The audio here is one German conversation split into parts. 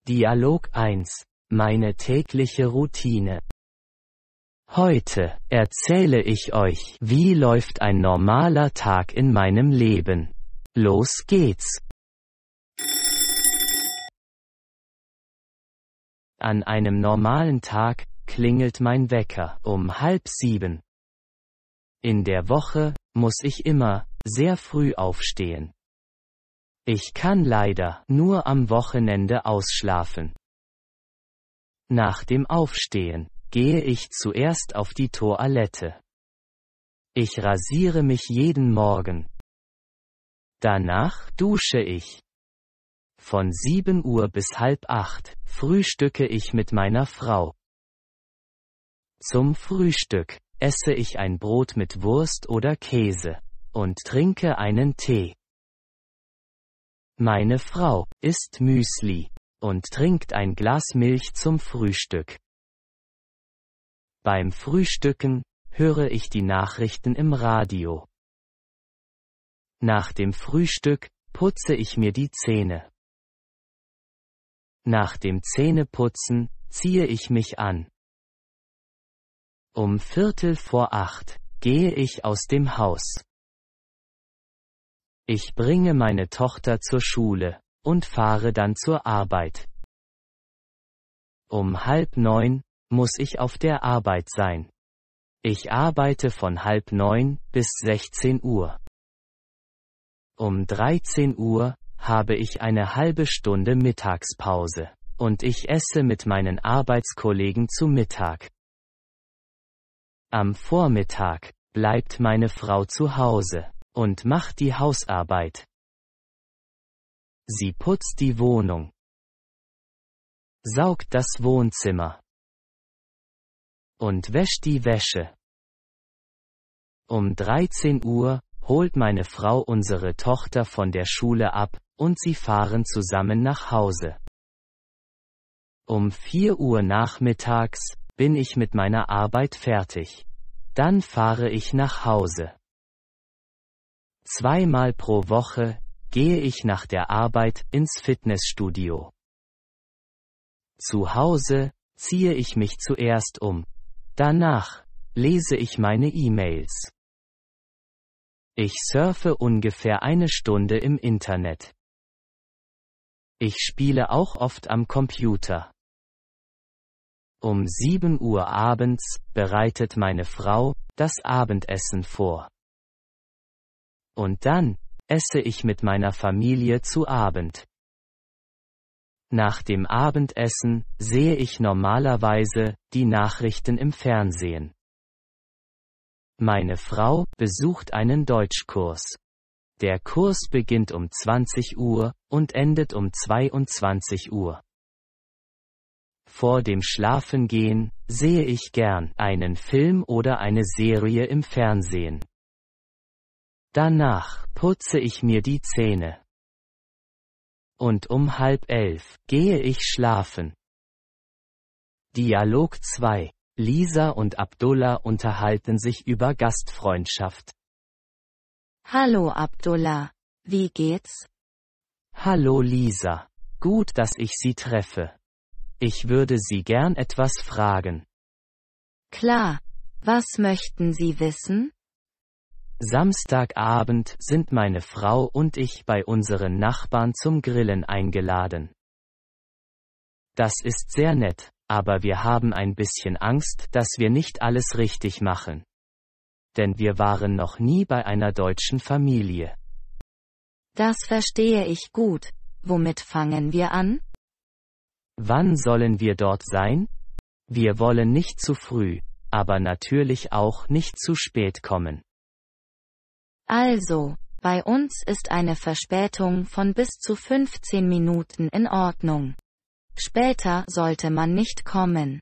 Dialog 1. Meine tägliche Routine. Heute erzähle ich euch, wie läuft ein normaler Tag in meinem Leben. Los geht's! An einem normalen Tag klingelt mein Wecker um 6:30. In der Woche muss ich immer sehr früh aufstehen. Ich kann leider nur am Wochenende ausschlafen. Nach dem Aufstehen gehe ich zuerst auf die Toilette. Ich rasiere mich jeden Morgen. Danach dusche ich. Von 7 Uhr bis 7:30 frühstücke ich mit meiner Frau. Zum Frühstück esse ich ein Brot mit Wurst oder Käse und trinke einen Tee. Meine Frau isst Müsli und trinkt ein Glas Milch zum Frühstück. Beim Frühstücken höre ich die Nachrichten im Radio. Nach dem Frühstück putze ich mir die Zähne. Nach dem Zähneputzen ziehe ich mich an. Um 7:15 gehe ich aus dem Haus. Ich bringe meine Tochter zur Schule und fahre dann zur Arbeit. Um 8:30 muss ich auf der Arbeit sein. Ich arbeite von 8:30 bis 16 Uhr. Um 13 Uhr habe ich eine halbe Stunde Mittagspause und ich esse mit meinen Arbeitskollegen zu Mittag. Am Vormittag bleibt meine Frau zu Hause und macht die Hausarbeit. Sie putzt die Wohnung, saugt das Wohnzimmer und wäscht die Wäsche. Um 13 Uhr holt meine Frau unsere Tochter von der Schule ab und sie fahren zusammen nach Hause. Um 4 Uhr nachmittags bin ich mit meiner Arbeit fertig. Dann fahre ich nach Hause. 2-mal pro Woche gehe ich nach der Arbeit ins Fitnessstudio. Zu Hause ziehe ich mich zuerst um. Danach lese ich meine E-Mails. Ich surfe ungefähr 1 Stunde im Internet. Ich spiele auch oft am Computer. Um 7 Uhr abends bereitet meine Frau das Abendessen vor. Und dann esse ich mit meiner Familie zu Abend. Nach dem Abendessen sehe ich normalerweise die Nachrichten im Fernsehen. Meine Frau besucht einen Deutschkurs. Der Kurs beginnt um 20 Uhr und endet um 22 Uhr. Vor dem Schlafengehen sehe ich gern einen Film oder eine Serie im Fernsehen. Danach putze ich mir die Zähne. Und um 10:30 gehe ich schlafen. Dialog 2. Lisa und Abdullah unterhalten sich über Gastfreundschaft. Hallo Abdullah, wie geht's? Hallo Lisa, gut, dass ich Sie treffe. Ich würde Sie gern etwas fragen. Klar, was möchten Sie wissen? Samstagabend sind meine Frau und ich bei unseren Nachbarn zum Grillen eingeladen. Das ist sehr nett, aber wir haben ein bisschen Angst, dass wir nicht alles richtig machen. Denn wir waren noch nie bei einer deutschen Familie. Das verstehe ich gut. Womit fangen wir an? Wann sollen wir dort sein? Wir wollen nicht zu früh, aber natürlich auch nicht zu spät kommen. Also, bei uns ist eine Verspätung von bis zu 15 Minuten in Ordnung. Später sollte man nicht kommen.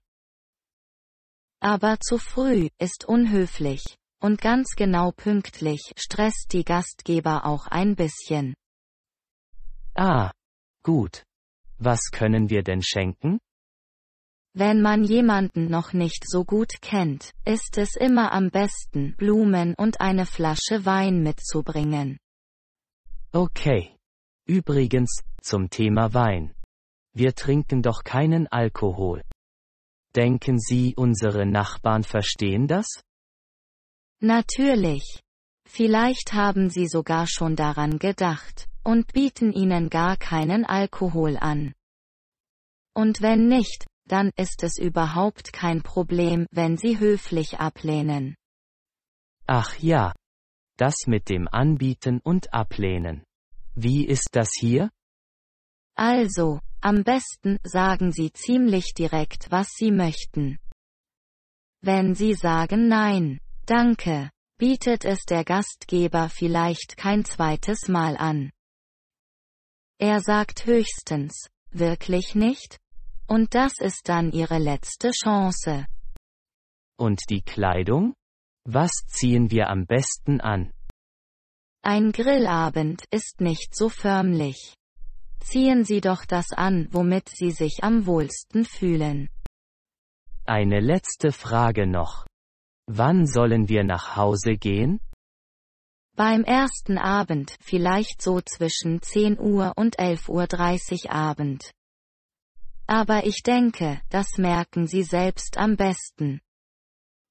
Aber zu früh ist unhöflich, und ganz genau pünktlich stresst die Gastgeber auch ein bisschen. Ah, gut. Was können wir denn schenken? Wenn man jemanden noch nicht so gut kennt, ist es immer am besten, Blumen und eine Flasche Wein mitzubringen. Okay. Übrigens, zum Thema Wein. wir trinken doch keinen Alkohol. Denken Sie, unsere Nachbarn verstehen das? Natürlich. Vielleicht haben sie sogar schon daran gedacht, und bieten Ihnen gar keinen Alkohol an. Und wenn nicht, dann ist es überhaupt kein Problem, wenn Sie höflich ablehnen. Ach ja. Das mit dem Anbieten und Ablehnen. Wie ist das hier? Also, am besten sagen Sie ziemlich direkt, was Sie möchten. Wenn Sie sagen Nein, danke, bietet es der Gastgeber vielleicht kein zweites Mal an. Er sagt höchstens, wirklich nicht? Und das ist dann Ihre letzte Chance. Und die Kleidung? Was ziehen wir am besten an? Ein Grillabend ist nicht so förmlich. Ziehen Sie doch das an, womit Sie sich am wohlsten fühlen. Eine letzte Frage noch. Wann sollen wir nach Hause gehen? Beim ersten Abend vielleicht so zwischen 10 Uhr und 11:30 Uhr Abend. Aber ich denke, das merken Sie selbst am besten.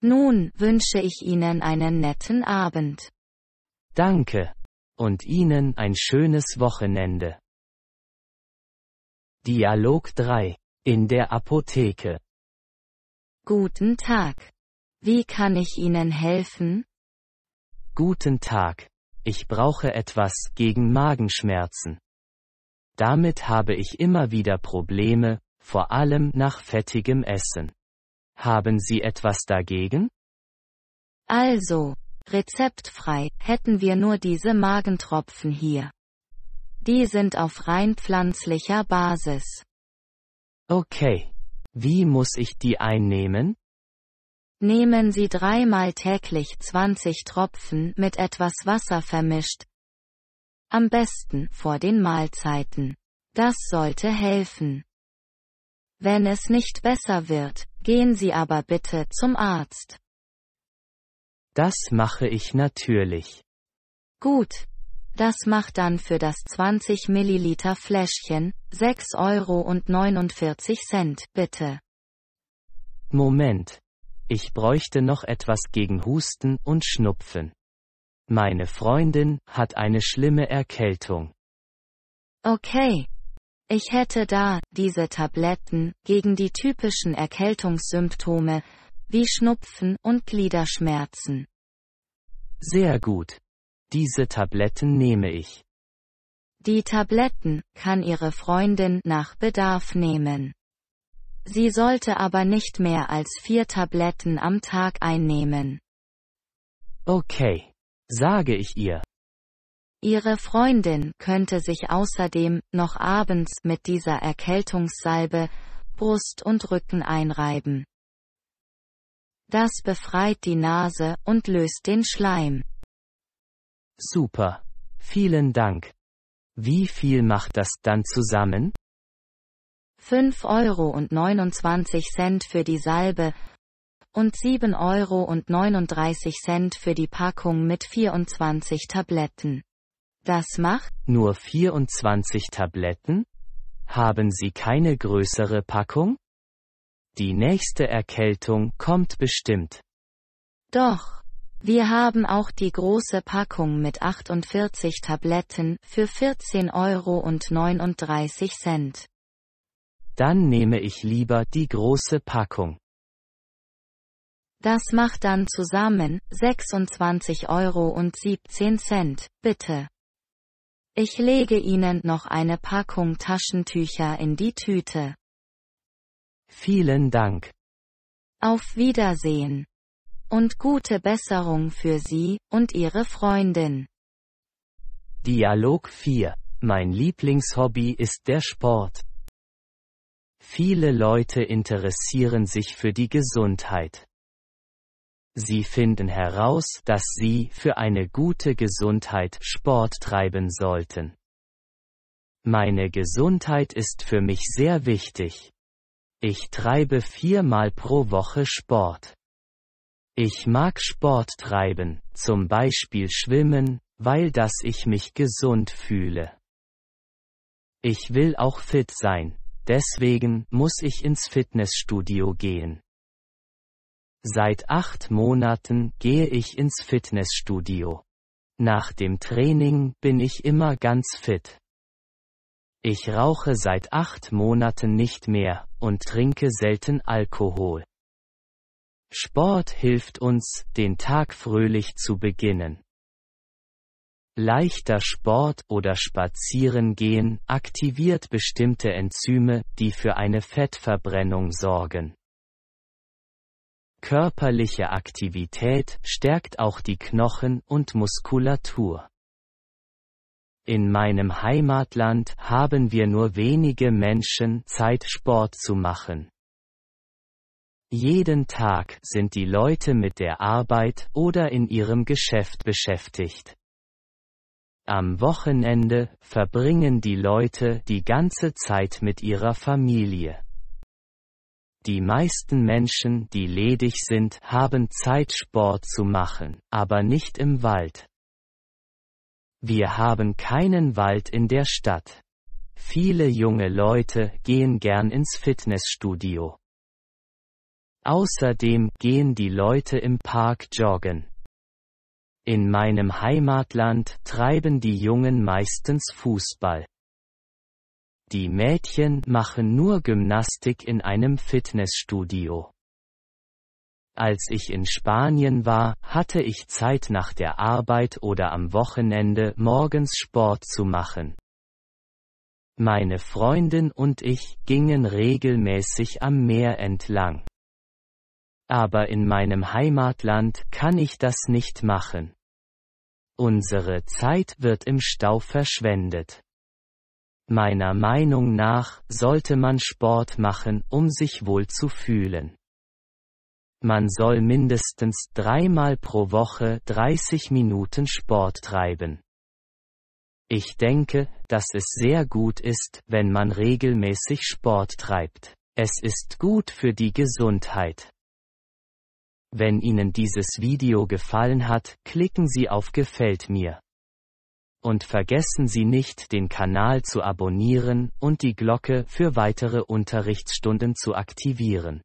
Nun wünsche ich Ihnen einen netten Abend. Danke. Und Ihnen ein schönes Wochenende. Dialog 3. In der Apotheke. Guten Tag. Wie kann ich Ihnen helfen? Guten Tag. Ich brauche etwas gegen Magenschmerzen. Damit habe ich immer wieder Probleme, vor allem nach fettigem Essen. Haben Sie etwas dagegen? Also, rezeptfrei hätten wir nur diese Magentropfen hier. Die sind auf rein pflanzlicher Basis. Okay. Wie muss ich die einnehmen? Nehmen Sie 3-mal täglich 20 Tropfen mit etwas Wasser vermischt. Am besten vor den Mahlzeiten. Das sollte helfen. Wenn es nicht besser wird, gehen Sie aber bitte zum Arzt. Das mache ich natürlich. Gut. Das macht dann für das 20 Milliliter Fläschchen 6,49 € bitte. Moment. Ich bräuchte noch etwas gegen Husten und Schnupfen. Meine Freundin hat eine schlimme Erkältung. Okay. Ich hätte da diese Tabletten gegen die typischen Erkältungssymptome, wie Schnupfen und Gliederschmerzen. Sehr gut. Diese Tabletten nehme ich. Die Tabletten kann Ihre Freundin nach Bedarf nehmen. Sie sollte aber nicht mehr als 4 Tabletten am Tag einnehmen. Okay. Sage ich ihr. Ihre Freundin könnte sich außerdem noch abends mit dieser Erkältungssalbe Brust und Rücken einreiben. Das befreit die Nase und löst den Schleim. Super. Vielen Dank. Wie viel macht das dann zusammen? 5,29 € für die Salbe und 7,39 € für die Packung mit 24 Tabletten. Das macht Nur 24 Tabletten? Haben Sie keine größere Packung? Die nächste Erkältung kommt bestimmt. Doch. Wir haben auch die große Packung mit 48 Tabletten für 14,39 €. Dann nehme ich lieber die große Packung. Das macht dann zusammen 26,17 €, bitte. Ich lege Ihnen noch eine Packung Taschentücher in die Tüte. Vielen Dank. Auf Wiedersehen. Und gute Besserung für Sie und Ihre Freundin. Dialog 4. Mein Lieblingshobby ist der Sport. Viele Leute interessieren sich für die Gesundheit. Sie finden heraus, dass sie für eine gute Gesundheit Sport treiben sollten. Meine Gesundheit ist für mich sehr wichtig. Ich treibe 4-mal pro Woche Sport. Ich mag Sport treiben, zum Beispiel schwimmen, weil ich mich gesund fühle. Ich will auch fit sein, deswegen muss ich ins Fitnessstudio gehen. Seit 8 Monaten gehe ich ins Fitnessstudio. Nach dem Training bin ich immer ganz fit. Ich rauche seit 8 Monaten nicht mehr und trinke selten Alkohol. Sport hilft uns, den Tag fröhlich zu beginnen. Leichter Sport oder Spazierengehen aktiviert bestimmte Enzyme, die für eine Fettverbrennung sorgen. Körperliche Aktivität stärkt auch die Knochen und Muskulatur. In meinem Heimatland haben wir nur wenige Menschen Zeit, Sport zu machen. Jeden Tag sind die Leute mit der Arbeit oder in ihrem Geschäft beschäftigt. Am Wochenende verbringen die Leute die ganze Zeit mit ihrer Familie. Die meisten Menschen, die ledig sind, haben Zeit, Sport zu machen, aber nicht im Wald. Wir haben keinen Wald in der Stadt. Viele junge Leute gehen gern ins Fitnessstudio. Außerdem gehen die Leute im Park joggen. In meinem Heimatland treiben die Jungen meistens Fußball. Die Mädchen machen nur Gymnastik in einem Fitnessstudio. Als ich in Spanien war, hatte ich Zeit nach der Arbeit oder am Wochenende morgens Sport zu machen. Meine Freundin und ich gingen regelmäßig am Meer entlang. Aber in meinem Heimatland kann ich das nicht machen. Unsere Zeit wird im Stau verschwendet. Meiner Meinung nach sollte man Sport machen, um sich wohl zu fühlen. Man soll mindestens 3-mal pro Woche 30 Minuten Sport treiben. Ich denke, dass es sehr gut ist, wenn man regelmäßig Sport treibt. Es ist gut für die Gesundheit. Wenn Ihnen dieses Video gefallen hat, klicken Sie auf Gefällt mir. Und vergessen Sie nicht, den Kanal zu abonnieren und die Glocke für weitere Unterrichtsstunden zu aktivieren.